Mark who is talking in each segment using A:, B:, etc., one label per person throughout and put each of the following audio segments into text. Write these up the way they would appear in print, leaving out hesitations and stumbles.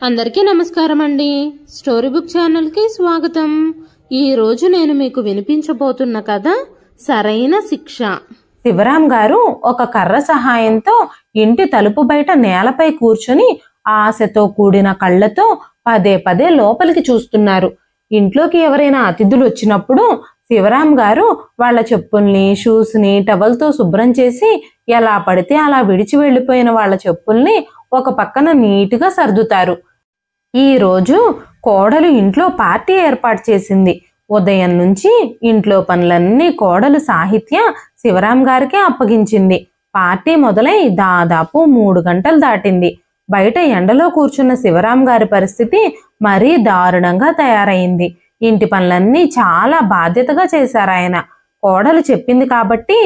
A: అందరికీ నమస్కారం అండి. స్టోరీ బుక్ ఛానల్కి స్వాగతం. ఈరోజు నేను మీకు వినిపించబోతున్న కథ సరైన శిక్ష.
B: శివరాం గారు ఒక కర్ర సహాయంతో ఇంటి తలుపు బయట నేలపై కూర్చొని ఆశతో కూడిన కళ్ళతో పదే పదే లోపలికి చూస్తున్నారు. ఇంట్లోకి ఎవరైనా అతిథులు వచ్చినప్పుడు శివరాం గారు వాళ్ళ చెప్పుల్ని, షూస్ని టవల్తో శుభ్రం చేసి ఎలా పడితే అలా విడిచి వెళ్లిపోయిన వాళ్ళ చెప్పుల్ని ఒక పక్కన నీటుగా సర్దుతారు. ఈ రోజు కోడలు ఇంట్లో పార్టీ ఏర్పాటు చేసింది. ఉదయం నుంచి ఇంట్లో పనులన్నీ కోడలు సాహిత్య శివరాం గారికే అప్పగించింది. పార్టీ మొదలై దాదాపు 3 గంటలు దాటింది. బయట ఎండలో కూర్చున్న శివరాం గారి పరిస్థితి మరీ దారుణంగా తయారైంది. ఇంటి పనులన్నీ చాలా బాధ్యతగా చేశారాయన. కోడలు చెప్పింది కాబట్టి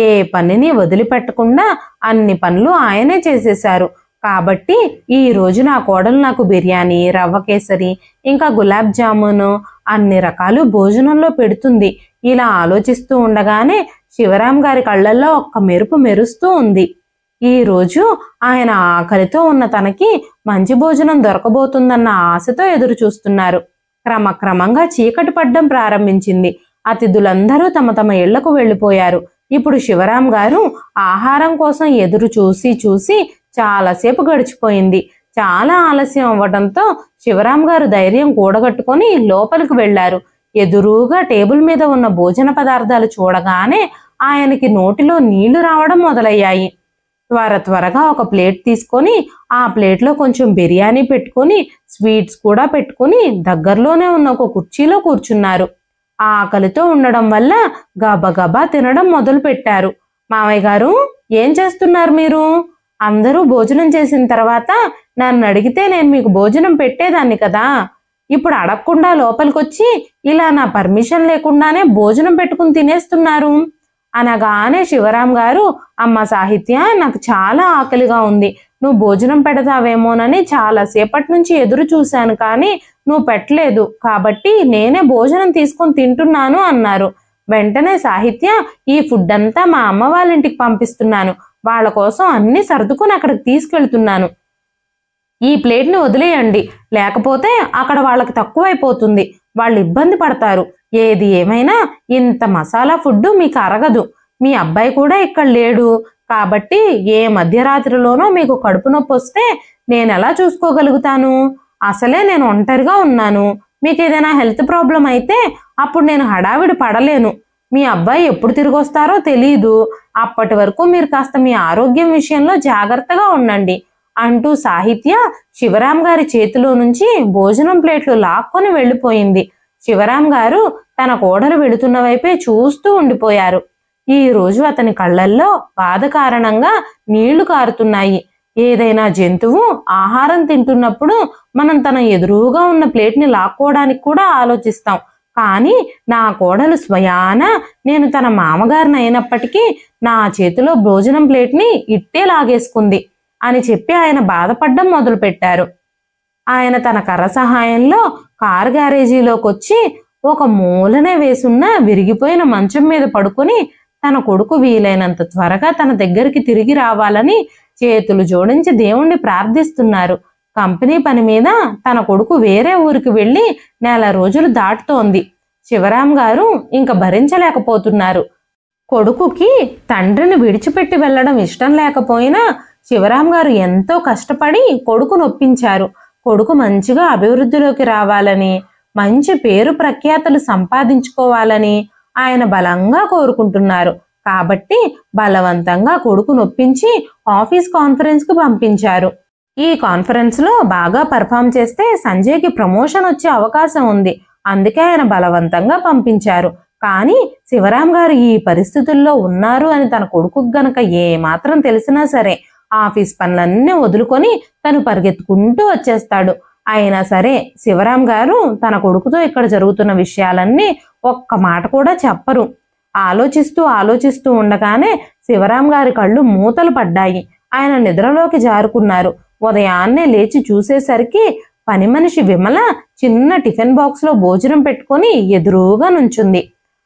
B: ఏ పనిని వదిలిపెట్టకుండా అన్ని పనులు ఆయనే చేసేశారు. కాబట్టి ఈ రోజు నా కోడలు నాకు బిర్యానీ, రవ్వ కేసరి, ఇంకా గులాబ్ జామును అన్ని రకాలు భోజనంలో పెడుతుంది. ఇలా ఆలోచిస్తూ ఉండగానే శివరాం గారి కళ్ళల్లో ఒక్క మెరుపు మెరుస్తూ ఉంది. ఈ రోజు ఆయన ఆకలితో ఉన్న తనకి మంచి భోజనం దొరకబోతుందన్న ఆశతో ఎదురు చూస్తున్నారు. క్రమక్రమంగా చీకటి పడ్డం ప్రారంభించింది. అతిథులందరూ తమ తమ ఇళ్లకు వెళ్లిపోయారు. ఇప్పుడు శివరాం గారు ఆహారం కోసం ఎదురు చూసి చాలాసేపు గడిచిపోయింది. చాలా ఆలస్యం అవ్వడంతో శివరాం గారు ధైర్యం కూడగట్టుకొని లోపలికి వెళ్లారు. ఎదురుగా టేబుల్ మీద ఉన్న భోజన పదార్థాలు చూడగానే ఆయనకి నోటిలో నీళ్లు రావడం మొదలయ్యాయి. త్వరగా ఒక ప్లేట్ తీసుకొని ఆ ప్లేట్లో కొంచెం బిర్యానీ పెట్టుకొని స్వీట్స్ కూడా పెట్టుకొని దగ్గరలోనే ఉన్న ఒక కుర్చీలో కూర్చున్నారు. ఆకలితో ఉండడం వల్ల గబగబా తినడం మొదలు పెట్టారు. మామయ్య గారు, ఏం చేస్తున్నారు మీరు? అందరూ భోజనం చేసిన తర్వాత నన్ను అడిగితే నేను మీకు భోజనం పెట్టేదాన్ని కదా. ఇప్పుడు అడగకుండా లోపలికొచ్చి ఇలా నా పర్మిషన్ లేకుండానే భోజనం పెట్టుకుని తినేస్తున్నారు అనగానే శివరాం గారు, అమ్మ సాహిత్య, నాకు చాలా ఆకలిగా ఉంది. నువ్వు భోజనం పెడతావేమోనని చాలా సేపటి నుంచి ఎదురు చూశాను, కానీ నువ్వు పెట్టలేదు. కాబట్టి నేనే భోజనం తీసుకొని తింటున్నాను అన్నారు. వెంటనే సాహిత్య, ఈ ఫుడ్ అంతా మా అమ్మ వాళ్ళ ఇంటికి పంపిస్తున్నాను. వాళ్ళ కోసం అన్ని సర్దుకుని అక్కడికి తీసుకెళ్తున్నాను. ఈ ప్లేట్ని వదిలేయండి, లేకపోతే అక్కడ వాళ్ళకి తక్కువైపోతుంది. వాళ్ళు ఇబ్బంది పడతారు. ఏది ఏమైనా ఇంత మసాలా ఫుడ్ మీకు అరగదు. మీ అబ్బాయి కూడా ఇక్కడ లేడు. కాబట్టి ఏ మధ్యరాత్రిలోనో మీకు కడుపు నొప్పి వస్తే నేను ఎలా చూసుకోగలుగుతాను? అసలే నేను ఒంటరిగా ఉన్నాను. మీకు ఏదైనా హెల్త్ ప్రాబ్లం అయితే అప్పుడు నేను హడావిడి పడలేను. మీ అబ్బాయి ఎప్పుడు తిరిగి వస్తారో తెలీదు. అప్పటి వరకు మీరు కాస్త మీ ఆరోగ్యం విషయంలో జాగ్రత్తగా ఉండండి అంటూ సాహిత్య శివరాం గారి చేతిలో నుంచి భోజనం ప్లేట్లు లాక్కొని వెళ్లిపోయింది. శివరాం గారు తన కోడలు వెళుతున్న వైపే చూస్తూ ఉండిపోయారు. ఈ రోజు అతని కళ్ళల్లో బాధ కారణంగా నీళ్లు కారుతున్నాయి. ఏదైనా జంతువు ఆహారం తింటున్నప్పుడు మనం తన ఎదురుగా ఉన్న ప్లేట్ని లాక్కోవడానికి కూడా ఆలోచిస్తాం. కానీ నా కోడలు స్వయాన నేను తన మామగారిని అయినప్పటికీ నా చేతిలో భోజనం ప్లేట్ని ఇట్టే లాగేసుకుంది అని చెప్పి ఆయన బాధపడడం మొదలు పెట్టారు. ఆయన తన కర్ర సహాయంలో కారు గ్యారేజీలోకి వచ్చి ఒక మూలనే వేసున్న విరిగిపోయిన మంచం మీద పడుకొని తన కొడుకు వీలైనంత త్వరగా తన దగ్గరికి తిరిగి రావాలని చేతులు జోడించి దేవుణ్ణి ప్రార్థిస్తున్నారు. కంపెనీ పని మీద తన కొడుకు వేరే ఊరికి వెళ్లి 4 రోజులు దాటుతోంది. శివరాం గారు ఇంక భరించలేకపోతున్నారు. కొడుకుకి తండ్రిని విడిచిపెట్టి వెళ్లడం ఇష్టం లేకపోయినా శివరాం గారు ఎంతో కష్టపడి కొడుకు నొప్పించారు. కొడుకు మంచిగా అభివృద్ధిలోకి రావాలని, మంచి పేరు ప్రఖ్యాతులు సంపాదించుకోవాలని ఆయన బలంగా కోరుకుంటున్నారు. కాబట్టి బలవంతంగా కొడుకు నొప్పించి ఆఫీస్ కాన్ఫరెన్స్ కు పంపించారు. ఈ కాన్ఫరెన్స్ లో బాగా పర్ఫామ్ చేస్తే సంజయ్కి ప్రమోషన్ వచ్చే అవకాశం ఉంది. అందుకే ఆయన బలవంతంగా పంపించారు. కానీ శివరాం గారు ఈ పరిస్థితుల్లో ఉన్నారు అని తన కొడుకు గనక ఏ మాత్రం తెలిసినా సరే ఆఫీస్ పనులన్నీ వదులుకొని తను పరిగెత్తుకుంటూ వచ్చేస్తాడు. అయినా సరే శివరాం గారు తన కొడుకుతో ఇక్కడ జరుగుతున్న విషయాలన్నీ ఒక్క మాట కూడా చెప్పరు. ఆలోచిస్తూ ఉండగానే శివరాం గారి కళ్ళు మూతలు పడ్డాయి. ఆయన నిద్రలోకి జారుకున్నారు. ఉదయాన్నే లేచి చూసేసరికి పని మనిషి విమల చిన్న టిఫిన్ బాక్స్ లో భోజనం పెట్టుకొని ఎదురుగా నుంచుంది.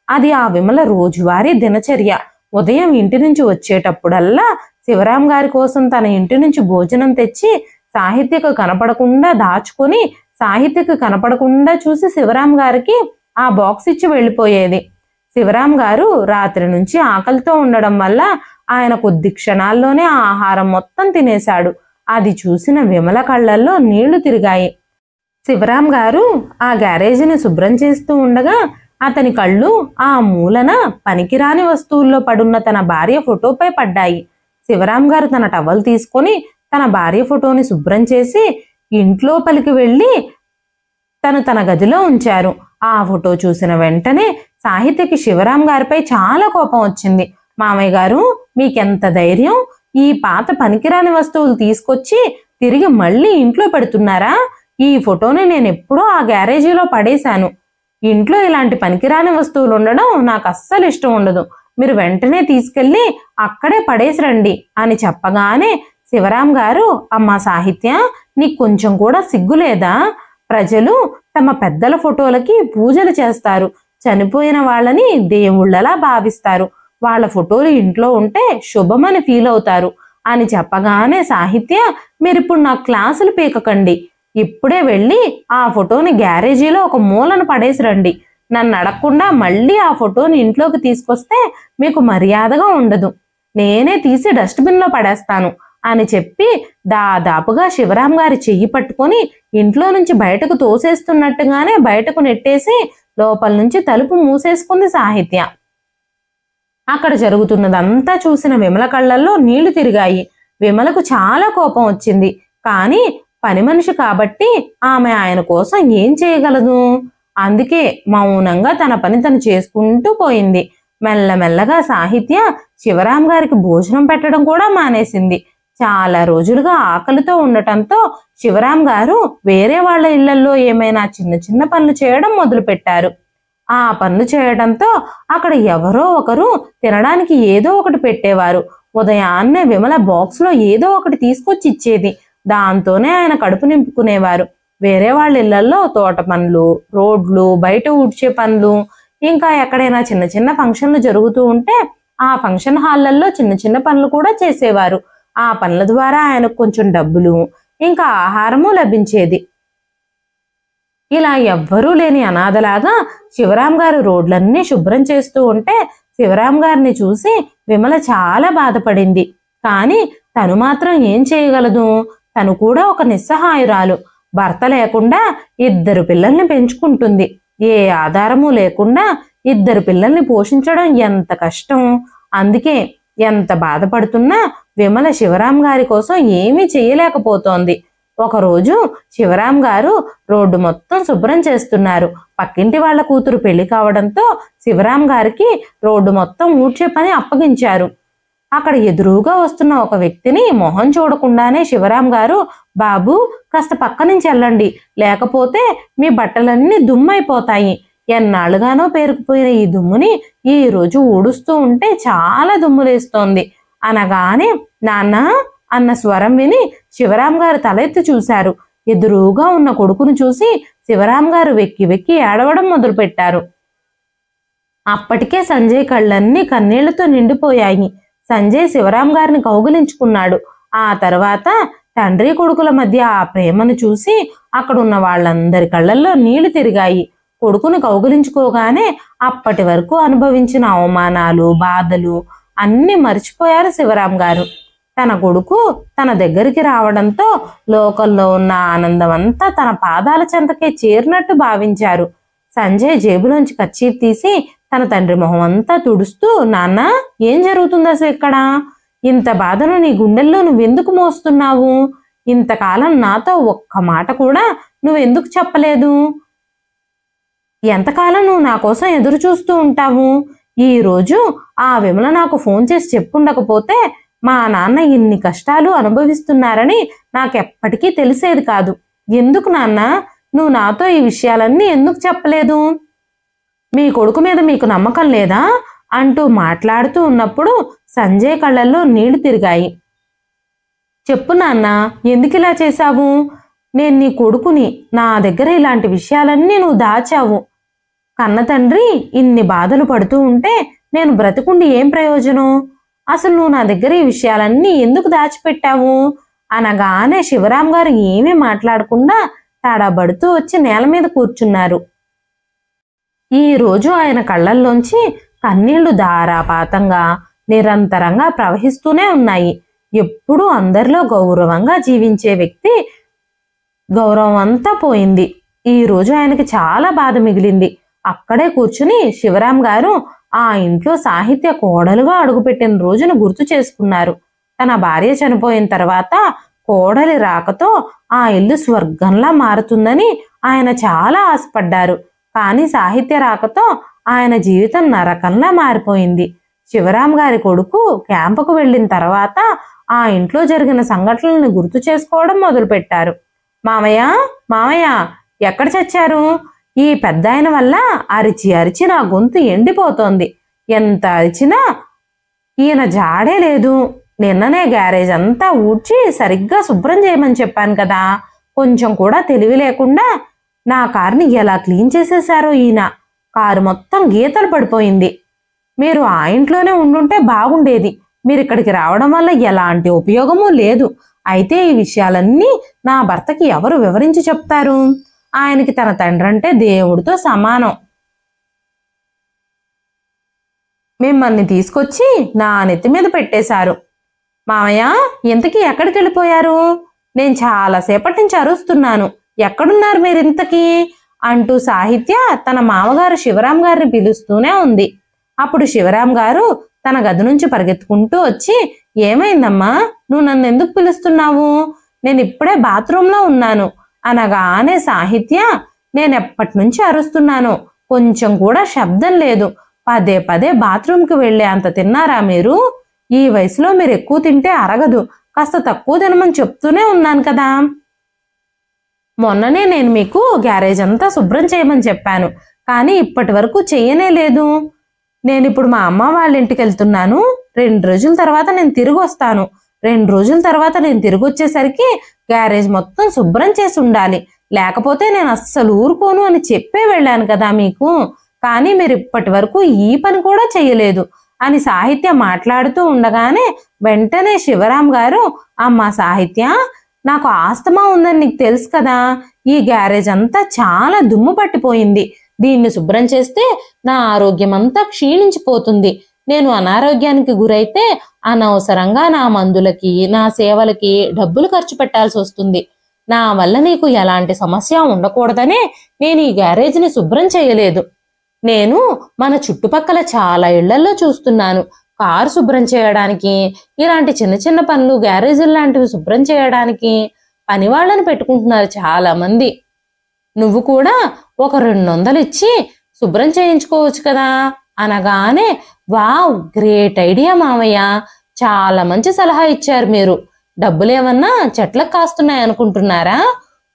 B: అది ఆ విమల రోజువారీ దినచర్య. ఉదయం ఇంటి నుంచి వచ్చేటప్పుడల్లా శివరాం గారి కోసం తన ఇంటి నుంచి భోజనం తెచ్చి సాహిత్యకు కనపడకుండా దాచుకొని సాహిత్యకు కనపడకుండా చూసి శివరాం గారికి ఆ బాక్స్ ఇచ్చి వెళ్ళిపోయేది. శివరాం గారు రాత్రి నుంచి ఆకలితో ఉండడం వల్ల ఆయన కొద్ది క్షణాల్లోనే ఆ ఆహారం మొత్తం తినేశాడు. అది చూసిన విమల కళ్ళల్లో నీళ్లు తిరిగాయి. శివరాం గారు ఆ గ్యారేజీని శుభ్రం చేస్తూ ఉండగా అతని కళ్ళు ఆ మూలన పనికిరాని వస్తువుల్లో పడున్న తన భార్య ఫోటోపై పడ్డాయి. శివరాం గారు తన టవల్ తీసుకొని తన భార్య ఫోటోని శుభ్రం చేసి ఇంట్లోపలికి వెళ్ళి తన గదిలో ఉంచారు. ఆ ఫోటో చూసిన వెంటనే సాహిత్యకి శివరాం గారిపై చాలా కోపం వచ్చింది. మామయ్య గారు, మీకెంత ధైర్యం? ఈ పాత పనికిరాని వస్తువులు తీసుకొచ్చి తిరిగి మళ్ళీ ఇంట్లో పెడుతున్నారా? ఈ ఫోటోని నేను ఎప్పుడో ఆ గ్యారేజీలో పడేశాను. ఇంట్లో ఇలాంటి పనికిరాని వస్తువులు ఉండడం నాకు అస్సలు ఇష్టం ఉండదు. మీరు వెంటనే తీసుకెళ్లి అక్కడే పడేసి రండి అని చెప్పగానే శివరాం గారు, అమ్మా సాహిత్య, నీకు కొంచెం కూడా సిగ్గులేదా? ప్రజలు తమ పెద్దల ఫోటోలకి పూజలు చేస్తారు, చనిపోయిన వాళ్ళని దేవుళ్ళలా భావిస్తారు, వాళ్ళ ఫోటోలు ఇంట్లో ఉంటే శుభమని ఫీల్ అవుతారు అని చెప్పగానే సాహిత్య, మీరిప్పుడు నా క్లాసులు పీకకండి, ఇప్పుడే వెళ్ళి ఆ ఫోటోని గ్యారేజీలో ఒక మూలన పడేసి రండి. నన్ను అడగకుండా మళ్ళీ ఆ ఫోటోని ఇంట్లోకి తీసుకొస్తే మీకు మర్యాదగా ఉండదు. నేనే తీసి డస్ట్బిన్లో పడేస్తాను అని చెప్పి దాదాపుగా శివరాం గారి చెయ్యి పట్టుకొని ఇంట్లో నుంచి బయటకు తోసేస్తున్నట్టుగానే బయటకు నెట్టేసి లోపల నుంచి తలుపు మూసేసుకుంది సాహిత్య. అక్కడ జరుగుతున్నదంతా చూసిన విమల కళ్ళల్లో నీళ్లు తిరిగాయి. విమలకు చాలా కోపం వచ్చింది. కానీ పని మనిషి కాబట్టి ఆమె ఆయన కోసం ఏం చేయగలదు? అందుకే మౌనంగా తన పని తను చేసుకుంటూ పోయింది. మెల్లమెల్లగా సాహిత్య శివరాం గారికి భోజనం పెట్టడం కూడా మానేసింది. చాలా రోజులుగా ఆకలితో ఉండటంతో శివరాం గారు వేరే వాళ్ళ ఇళ్లల్లో ఏమైనా చిన్న చిన్న పనులు చేయడం మొదలుపెట్టారు. ఆ పనులు చేయడంతో అక్కడ ఎవరో ఒకరు తినడానికి ఏదో ఒకటి పెట్టేవారు. ఉదయాన్నే విమల బాక్స్లో ఏదో ఒకటి తీసుకొచ్చి ఇచ్చేది. దాంతోనే ఆయన కడుపు నింపుకునేవారు. వేరే వాళ్ళ ఇళ్లలో తోట పనులు, రోడ్లు, బయట ఊడ్చే పనులు, ఇంకా ఎక్కడైనా చిన్న చిన్న ఫంక్షన్లు జరుగుతూ ఉంటే ఆ ఫంక్షన్ హాళ్లలో చిన్న చిన్న పనులు కూడా చేసేవారు. ఆ పనుల ద్వారా ఆయనకు కొంచెం డబ్బులు, ఇంకా ఆహారము లభించేది. ఇలా ఎవ్వరూ లేని అనాథలాగా శివరాం గారు రోడ్లన్నీ శుభ్రం చేస్తూ ఉంటే శివరాం గారిని చూసి విమల చాలా బాధపడింది. కానీ తను మాత్రం ఏం చేయగలదు? తను కూడా ఒక నిస్సహాయురాలు. భర్త లేకుండా 2 పిల్లల్ని పెంచుకుంటుంది. ఏ ఆధారము లేకుండా 2 పిల్లల్ని పోషించడం ఎంత కష్టం. అందుకే ఎంత బాధపడుతున్నా విమల శివరాం గారి కోసం ఏమీ చేయలేకపోతోంది. ఒకరోజు శివరాం గారు రోడ్డు మొత్తం శుభ్రం చేస్తున్నారు. పక్కింటి వాళ్ళ కూతురు పెళ్లి కావడంతో శివరాం గారికి రోడ్డు మొత్తం ఊడ్చే పని అప్పగించారు. అక్కడ ఎదురుగా వస్తున్న ఒక వ్యక్తిని మొహం చూడకుండానే శివరాం గారు, బాబు కాస్త పక్క నుంచి వెళ్ళండి, లేకపోతే మీ బట్టలన్నీ దుమ్మైపోతాయి. ఎన్నాళ్ళుగానో పేరుకుపోయిన ఈ దుమ్ముని ఈ రోజు ఊడుస్తూ ఉంటే చాలా దుమ్ములేస్తోంది అనగానే, నాన్న అన్న స్వరం విని శివరాం గారు తలెత్తి చూశారు. ఎదురుగా ఉన్న కొడుకును చూసి శివరాం గారు వెక్కి వెక్కి ఏడవడం మొదలుపెట్టారు. అప్పటికే సంజయ్ కళ్ళన్నీ కన్నీళ్లతో నిండిపోయాయి. సంజయ్ శివరాం గారిని కౌగిలించుకున్నాడు. ఆ తర్వాత తండ్రి కొడుకుల మధ్య ఆ ప్రేమను చూసి అక్కడున్న వాళ్ళందరి కళ్ళల్లో నీళ్లు తిరిగాయి. కొడుకును కౌగిలించుకోగానే అప్పటి వరకు అనుభవించిన అవమానాలు, బాధలు అన్నీ మర్చిపోయారు శివరాం గారు. తన కొడుకు తన దగ్గరికి రావడంతో లోకల్లో ఉన్న ఆనందం అంతా తన పాదాల చెంతకే చేరినట్టు భావించారు. సంజయ్ జేబులోంచి కర్చీఫ్ తీసి తన తండ్రి మొహం అంతా తుడుస్తూ, నాన్న ఏం జరుగుతుంది అసలు ఇక్కడ? ఇంత బాధను నీ గుండెల్లో నువ్వెందుకు మోస్తున్నావు? ఇంతకాలం నాతో ఒక్క మాట కూడా నువ్వెందుకు చెప్పలేదు? ఎంతకాలం నువ్వు నా కోసం ఎదురు చూస్తూ ఉంటావు? ఈ రోజు ఆ విమల నాకు ఫోన్ చేసి చెప్పుండకపోతే మా నాన్న ఇన్ని కష్టాలు అనుభవిస్తున్నారని నాకెప్పటికీ తెలిసేది కాదు. ఎందుకు నాన్న నువ్వు నాతో ఈ విషయాలన్నీ ఎందుకు చెప్పలేదు? మీ కొడుకు మీద మీకు నమ్మకం లేదా అంటూ మాట్లాడుతూ ఉన్నప్పుడు సంజయ్ కళ్ళల్లో నీళ్లు తిరిగాయి. చెప్పు నాన్న, ఎందుకు ఇలా చేశావు? నేను నీ కొడుకుని, నా దగ్గర ఇలాంటి విషయాలన్నీ నువ్వు దాచావు. కన్న తండ్రి ఇన్ని బాధలు పడుతూ ఉంటే నేను బ్రతుకుండి ఏం ప్రయోజనం? అసలు నువ్వు నా దగ్గర ఈ విషయాలన్నీ ఎందుకు దాచిపెట్టావు అనగానే శివరాం గారు ఏమీ మాట్లాడకుండా తడబడుతూ వచ్చి నేల మీద కూర్చున్నారు. ఈ రోజు ఆయన కళ్ళల్లోంచి కన్నీళ్లు ధారాపాతంగా నిరంతరంగా ప్రవహిస్తూనే ఉన్నాయి. ఎప్పుడూ అందరిలో గౌరవంగా జీవించే వ్యక్తి గౌరవం అంతా పోయింది. ఈ రోజు ఆయనకి చాలా బాధ మిగిలింది. అక్కడే కూర్చుని శివరాం గారు ఆ ఇంట్లో సాహిత్య కోడలుగా అడుగుపెట్టిన రోజును గుర్తు చేసుకున్నారు. తన భార్య చనిపోయిన తర్వాత కోడలి రాకతో ఆ ఇల్లు స్వర్గంలా మారుతుందని ఆయన చాలా ఆశపడ్డారు. కానీ సాహిత్య రాకతో ఆయన జీవితం నరకంలా మారిపోయింది. శివరాం గారి కొడుకు క్యాంపుకు వెళ్ళిన తర్వాత ఆ ఇంట్లో జరిగిన సంఘటనలను గుర్తు చేసుకోవడం మొదలుపెట్టారు. మామయ్య మామయ్య ఎక్కడ చచ్చారు? ఈ పెద్ద ఆయన వల్ల అరిచి అరిచి నా గొంతు ఎండిపోతోంది. ఎంత అరిచినా ఈయన జాడే లేదు. నిన్ననే గ్యారేజ్ అంతా ఊడ్చి సరిగ్గా శుభ్రం చేయమని చెప్పాను కదా. కొంచెం కూడా తెలివి లేకుండా నా కారుని ఎలా క్లీన్ చేసేశారో ఈయన. కారు మొత్తం గీతలు పడిపోయింది. మీరు ఆ ఇంట్లోనే ఉండుంటే బాగుండేది. మీరు ఇక్కడికి రావడం వల్ల ఎలాంటి ఉపయోగమూ లేదు. అయితే ఈ విషయాలన్నీ నా భర్తకి ఎవరు వివరించి చెప్తారు? ఆయనకి తన తండ్రి అంటే దేవుడితో సమానం. మిమ్మల్ని తీసుకొచ్చి నా నెత్తి మీద పెట్టేశారు. మామయ్య ఇంతకీ ఎక్కడికి వెళ్ళిపోయారు? నేను చాలాసేపటి నుంచి అరుస్తున్నాను. ఎక్కడున్నారు మీరు ఇంతకీ అంటూ సాహిత్య తన మామగారు శివరాం గారిని పిలుస్తూనే ఉంది. అప్పుడు శివరాం గారు తన గది నుంచి పరిగెత్తుకుంటూ వచ్చి, ఏమైందమ్మా, నువ్వు నన్ను ఎందుకు పిలుస్తున్నావు? నేను ఇప్పుడే బాత్రూంలో ఉన్నాను అనగానే సాహిత్య, నేనెప్పటి నుంచి అరుస్తున్నాను, కొంచెం కూడా శబ్దం లేదు. పదే పదే బాత్రూంకి వెళ్ళే అంత తిన్నారా మీరు? ఈ వయసులో మీరు ఎక్కువ తింటే అరగదు. కాస్త తక్కువ తినమని చెప్తూనే ఉన్నాను కదా. మొన్ననే నేను మీకు గ్యారేజ్ అంతా శుభ్రం చేయమని చెప్పాను, కానీ ఇప్పటి వరకు చెయ్యనే లేదు. నేను ఇప్పుడు మా అమ్మ వాళ్ళ ఇంటికి వెళ్తున్నాను. 2 రోజుల తర్వాత నేను తిరిగి వస్తాను. 2 రోజుల తర్వాత నేను తిరిగి వచ్చేసరికి గ్యారేజ్ మొత్తం శుభ్రం చేసి ఉండాలి. లేకపోతే నేను అస్సలు ఊరుకోను అని చెప్పే వెళ్ళాను కదా మీకు. కానీ మీరు ఇప్పటి వరకు ఈ పని కూడా చెయ్యలేదు అని సాహిత్య మాట్లాడుతూ ఉండగానే వెంటనే శివరాం గారు, అమ్మా సాహిత్య, నాకు ఆస్తమా ఉందని నీకు తెలుసు కదా. ఈ గ్యారేజ్ అంతా చాలా దుమ్ము పట్టిపోయింది. దీన్ని శుభ్రం చేస్తే నా ఆరోగ్యం అంతా క్షీణించిపోతుంది. నేను అనారోగ్యానికి గురైతే అనవసరంగా నా మందులకి నా సేవలకి డబ్బులు ఖర్చు పెట్టాల్సి వస్తుంది. నా వల్ల నీకు ఎలాంటి సమస్య ఉండకూడదనే నేను ఈ గ్యారేజ్ని శుభ్రం చేయలేదు. నేను మన చుట్టుపక్కల చాలా ఇళ్లల్లో చూస్తున్నాను. కారు శుభ్రం చేయడానికి, ఇలాంటి చిన్న చిన్న పనులు, గ్యారేజీలు లాంటివి శుభ్రం చేయడానికి పని వాళ్ళని పెట్టుకుంటున్నారు చాలా మంది. నువ్వు కూడా ఒక 200 ఇచ్చి శుభ్రం చేయించుకోవచ్చు కదా అనగానే, వావ్, గ్రేట్ ఐడియా మామయ్య, చాలా మంచి సలహా ఇచ్చారు మీరు. డబ్బులేమన్నా చెట్లకు కాస్తున్నాయనుకుంటున్నారా?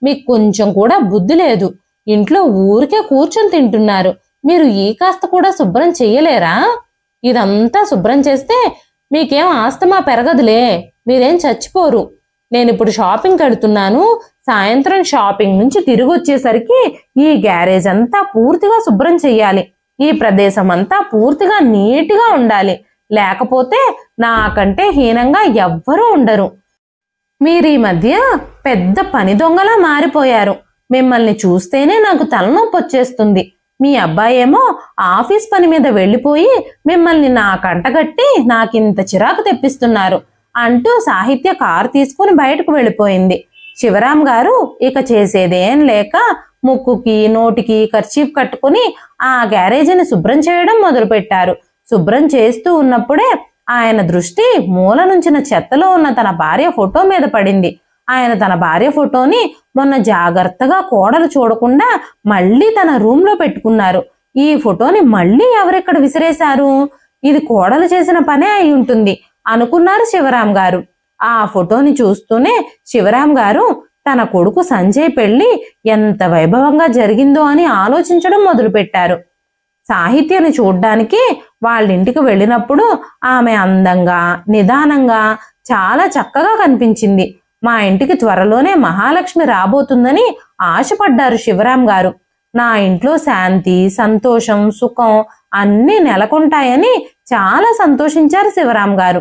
B: మీకు కొంచెం కూడా బుద్ధి లేదు. ఇంట్లో ఊరికే కూర్చొని తింటున్నారు. మీరు ఈ కాస్త కూడా శుభ్రం చెయ్యలేరా? ఇదంతా శుభ్రం చేస్తే మీకేం ఆస్తమా పెరగదులే, మీరేం చచ్చిపోరు. నేను ఇప్పుడు షాపింగ్కి వెళ్తున్నాను. సాయంత్రం షాపింగ్ నుంచి తిరిగి వచ్చేసరికి ఈ గ్యారేజ్ అంతా పూర్తిగా శుభ్రం చెయ్యాలి. ఈ ప్రదేశం అంతా పూర్తిగా నీట్గా ఉండాలి. లేకపోతే నాకంటే హీనంగా ఎవ్వరూ ఉండరు. మీరు ఈ మధ్య పెద్ద పని దొంగలా మారిపోయారు. మిమ్మల్ని చూస్తేనే నాకు తలనొప్పి వచ్చేస్తుంది. మీ అబ్బాయి ఏమో ఆఫీస్ పని మీద వెళ్ళిపోయి మిమ్మల్ని నా కంటగట్టి నాకింత చిరాకు తెప్పిస్తున్నారు అంటూ సాహిత్య కారు తీసుకుని బయటకు వెళ్ళిపోయింది. శివరాం గారు ఇక చేసేదేం లేక ముక్కుకి నోటికి కర్చీఫ్ కట్టుకుని ఆ గ్యారేజీని శుభ్రం చేయడం మొదలుపెట్టారు. శుభ్రం చేస్తూ ఉన్నప్పుడే ఆయన దృష్టి మూల నుంచిన చెత్తలో ఉన్న తన భార్య ఫోటో మీద పడింది. ఆయన తన భార్య ఫోటోని మొన్న జాగ్రత్తగా కోడలు చూడకుండా మళ్ళీ తన రూమ్ లో పెట్టుకున్నారు. ఈ ఫోటోని మళ్ళీ ఎవరెక్కడ విసిరేశారు? ఇది కోడలు చేసిన పనే అయి ఉంటుంది అనుకున్నారు శివరాం గారు. ఆ ఫోటోని చూస్తూనే శివరాం గారు తన కొడుకు సంజయ్ పెళ్లి ఎంత వైభవంగా జరిగిందో అని ఆలోచించడం మొదలుపెట్టారు. సాహిత్యని చూడ్డానికి వాళ్ళింటికి వెళ్ళినప్పుడు ఆమె అందంగా నిదానంగా చాలా చక్కగా కనిపించింది. మా ఇంటికి త్వరలోనే మహాలక్ష్మి రాబోతుందని ఆశపడ్డారు శివరాం గారు. నా ఇంట్లో శాంతి, సంతోషం, సుఖం అన్నీ నెలకొంటాయని చాలా సంతోషించారు శివరాం గారు.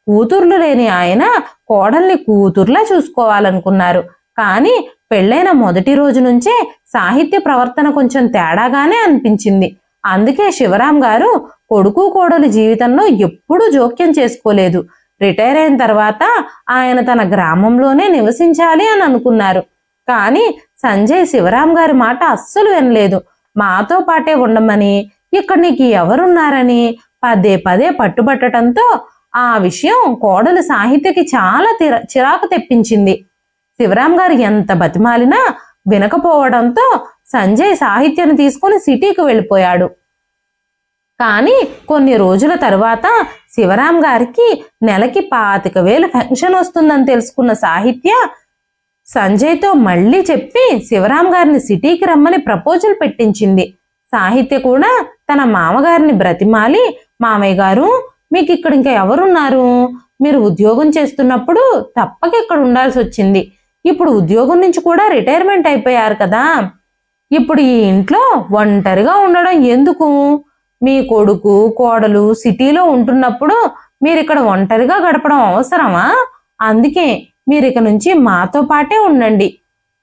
B: కూతుర్లు లేని ఆయన కోడల్ని కూతుర్లా చూసుకోవాలనుకున్నారు. కానీ పెళ్ళైన మొదటి రోజు నుంచే సాహిత్య ప్రవర్తన కొంచెం తేడాగానే అనిపించింది. అందుకే శివరాం గారు కొడుకు కోడలు జీవితంలో ఎప్పుడూ జోక్యం చేసుకోలేదు. రిటైర్ అయిన తర్వాత ఆయన తన గ్రామంలోనే నివసించాలి అని అనుకున్నారు. కానీ సంజయ్ శివరాం గారి మాట అస్సలు వినలేదు. మాతో పాటే ఉండమని, ఇక్కడ నీకు ఎవరున్నారని పదే పదే పట్టుబట్టడంతో ఆ విషయం కోడలు సాహిత్యకి చాలా చిరాకు తెప్పించింది. శివరాం గారు ఎంత బతిమాలినా వినకపోవడంతో సంజయ్ సాహిత్యను తీసుకుని సిటీకి వెళ్ళిపోయాడు. కానీ కొన్ని రోజుల తరువాత శివరాం గారికి నెలకి 25,000 పెన్షన్ వస్తుందని తెలుసుకున్న సాహిత్య సంజయ్తో మళ్ళీ చెప్పి శివరాం గారిని సిటీకి రమ్మని ప్రపోజల్ పెట్టించింది. సాహిత్య కూడా తన మామగారిని బ్రతిమాలి, మామయ్య గారు మీకు ఇక్కడ ఇంకా ఎవరున్నారు? మీరు ఉద్యోగం చేస్తున్నప్పుడు తప్పక ఇక్కడ ఉండాల్సి వచ్చింది. ఇప్పుడు ఉద్యోగం నుంచి కూడా రిటైర్మెంట్ అయిపోయారు కదా, ఇప్పుడు ఈ ఇంట్లో ఒంటరిగా ఉండడం ఎందుకు? మీ కొడుకు కోడలు సిటీలో ఉంటున్నప్పుడు మీరు ఇక్కడ ఒంటరిగా గడపడం అవసరమా? అందుకే మీరు ఇక నుంచి మాతో పాటే ఉండండి.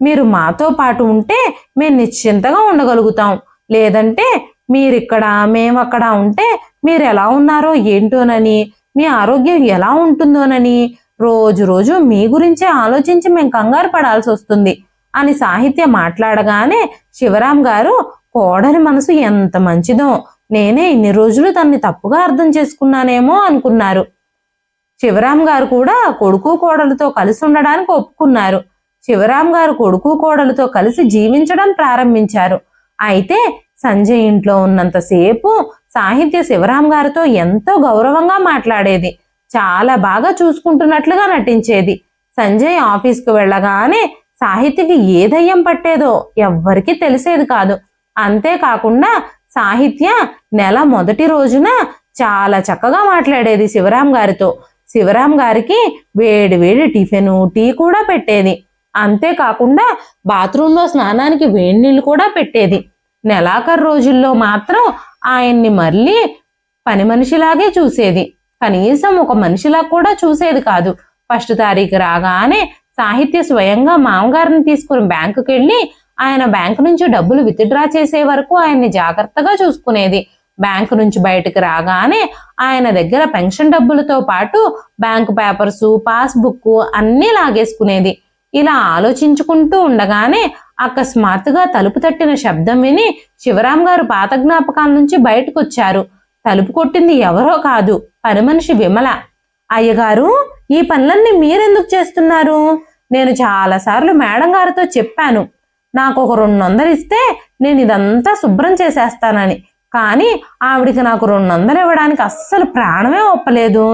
B: మీరు మాతో పాటు ఉంటే మేము నిశ్చింతగా ఉండగలుగుతాం. లేదంటే మీరిక్కడ మేమక్కడ ఉంటే మీరు ఎలా ఉన్నారో ఏంటోనని, మీ ఆరోగ్యం ఎలా ఉంటుందోనని రోజు రోజు మీ గురించే ఆలోచించి మేము కంగారు పడాల్సి వస్తుంది అని సాహిత్య మాట్లాడగానే శివరాం గారు కోడలి మనసు ఎంత మంచిదో, నేనే ఇన్ని రోజులు తన్ని తప్పుగా అర్థం చేసుకున్నానేమో అనుకున్నారు. శివరాం గారు కూడా కొడుకు కోడలతో కలిసి ఉండడానికి ఒప్పుకున్నారు. శివరాం గారు కొడుకు కోడలతో కలిసి జీవించడం ప్రారంభించారు. అయితే సంజయ్ ఇంట్లో ఉన్నంతసేపు సాహిత్య శివరాం గారితో ఎంతో గౌరవంగా మాట్లాడేది, చాలా బాగా చూసుకుంటున్నట్లుగా నటించేది. సంజయ్ ఆఫీస్కి వెళ్ళగానే సాహిత్యకి ఏ దయ్యం పట్టేదో ఎవ్వరికీ తెలిసేది కాదు. అంతేకాకుండా సాహిత్య నెల మొదటి రోజున చాలా చక్కగా మాట్లాడేది శివరాం గారితో. శివరాం గారికి వేడి వేడి టిఫిను టీ కూడా పెట్టేది. అంతేకాకుండా బాత్రూంలో స్నానానికి వేడి నీళ్ళు కూడా పెట్టేది. నెలాఖరు రోజుల్లో మాత్రం ఆయన్ని మళ్ళీ పని మనిషిలాగే చూసేది, కనీసం ఒక మనిషిలా కూడా చూసేది కాదు. 1 తారీఖు రాగానే సాహిత్య స్వయంగా మామగారిని తీసుకుని బ్యాంకుకి వెళ్ళి ఆయన బ్యాంకు నుంచి డబ్బులు విత్డ్రా చేసే వరకు ఆయన్ని జాగ్రత్తగా చూసుకునేది. బ్యాంకు నుంచి బయటకు రాగానే ఆయన దగ్గర పెన్షన్ డబ్బులతో పాటు బ్యాంకు పేపర్సు, పాస్బుక్ అన్నీ లాగేసుకునేది. ఇలా ఆలోచించుకుంటూ ఉండగానే అకస్మాత్తుగా తలుపు తట్టిన శబ్దం విని శివరాం గారు పాత జ్ఞాపకాల నుంచి బయటకు వచ్చారు. తలుపు కొట్టింది ఎవరో కాదు, పని మనిషి విమల. అయ్యగారు, ఈ పనులన్నీ మీరెందుకు చేస్తున్నారు? నేను చాలాసార్లు మేడం గారితో చెప్పాను, నాకు ఒక 200 ఇస్తే నేను ఇదంతా శుభ్రం చేసేస్తానని. కానీ ఆవిడికి నాకు 200 ఇవ్వడానికి అస్సలు ప్రాణమే ఒప్పలేదు.